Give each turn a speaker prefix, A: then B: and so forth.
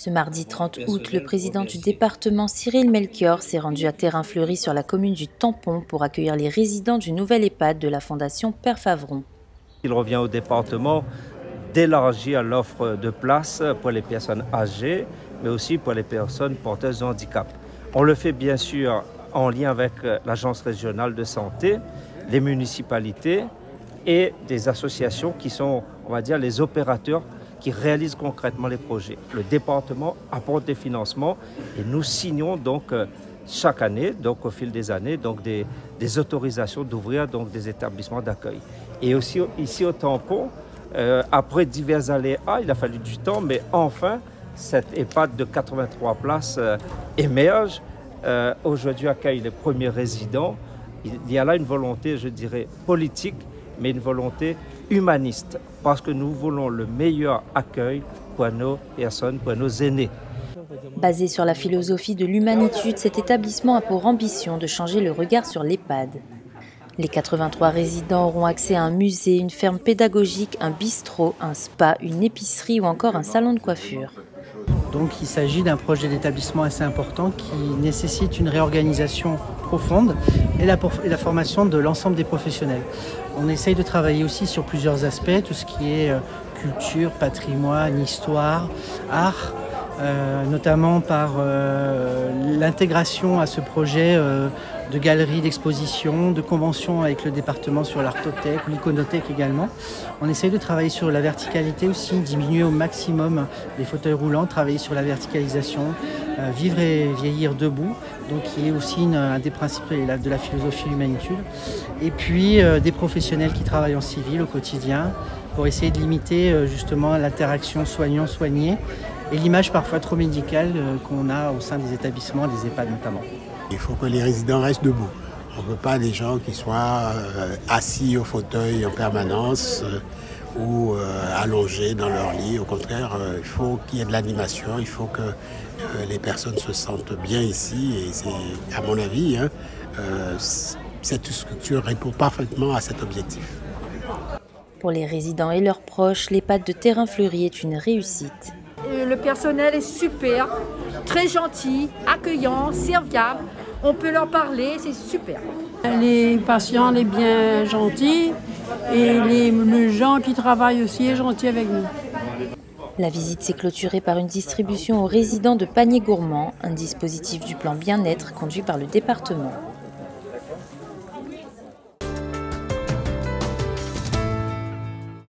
A: Ce mardi 30 août, le président du département, Cyril Melchior, s'est rendu à Terrain-Fleury sur la commune du Tampon pour accueillir les résidents du nouvel EHPAD de la Fondation Père Faveron.
B: Il revient au département d'élargir l'offre de places pour les personnes âgées, mais aussi pour les personnes porteuses de handicap. On le fait bien sûr en lien avec l'Agence régionale de santé, les municipalités et des associations qui sont, on va dire, les opérateurs qui réalisent concrètement les projets. Le département apporte des financements et nous signons donc chaque année, donc au fil des années, donc des autorisations d'ouvrir donc des établissements d'accueil. Et aussi ici au Tampon, après divers aléas, il a fallu du temps, mais enfin cette EHPAD de 83 places émerge. Aujourd'hui accueille les premiers résidents. Il y a là une volonté, je dirais, politique, mais une volonté humaniste, parce que nous voulons le meilleur accueil pour nos personnes, pour nos aînés.
A: Basé sur la philosophie de l'humanitude, cet établissement a pour ambition de changer le regard sur l'EHPAD. Les 83 résidents auront accès à un musée, une ferme pédagogique, un bistrot, un spa, une épicerie ou encore un salon de coiffure.
C: Donc il s'agit d'un projet d'établissement assez important qui nécessite une réorganisation profonde et la formation de l'ensemble des professionnels. On essaye de travailler aussi sur plusieurs aspects, tout ce qui est culture, patrimoine, histoire, art, notamment par l'intégration à ce projet de galeries d'exposition, de conventions avec le département sur l'artothèque, l'iconothèque également. On essaye de travailler sur la verticalité aussi, diminuer au maximum les fauteuils roulants, travailler sur la verticalisation, vivre et vieillir debout, donc qui est aussi un des principes de la philosophie humanitude. Et puis des professionnels qui travaillent en civil au quotidien pour essayer de limiter justement l'interaction soignant-soigné et l'image parfois trop médicale qu'on a au sein des établissements, des EHPAD notamment.
D: Il faut que les résidents restent debout. On ne veut pas des gens qui soient assis au fauteuil en permanence ou allongés dans leur lit. Au contraire, il faut qu'il y ait de l'animation, il faut que les personnes se sentent bien ici. Et c'est, à mon avis, cette structure répond parfaitement à cet objectif.
A: Pour les résidents et leurs proches, l'EHPAD de Terrain-Fleury est une réussite.
E: Le personnel est super, très gentil, accueillant, serviable. On peut leur parler, c'est super.
F: Les patients sont bien gentils et les gens qui travaillent aussi sont gentils avec nous.
A: La visite s'est clôturée par une distribution aux résidents de paniers gourmands, un dispositif du plan bien-être conduit par le département.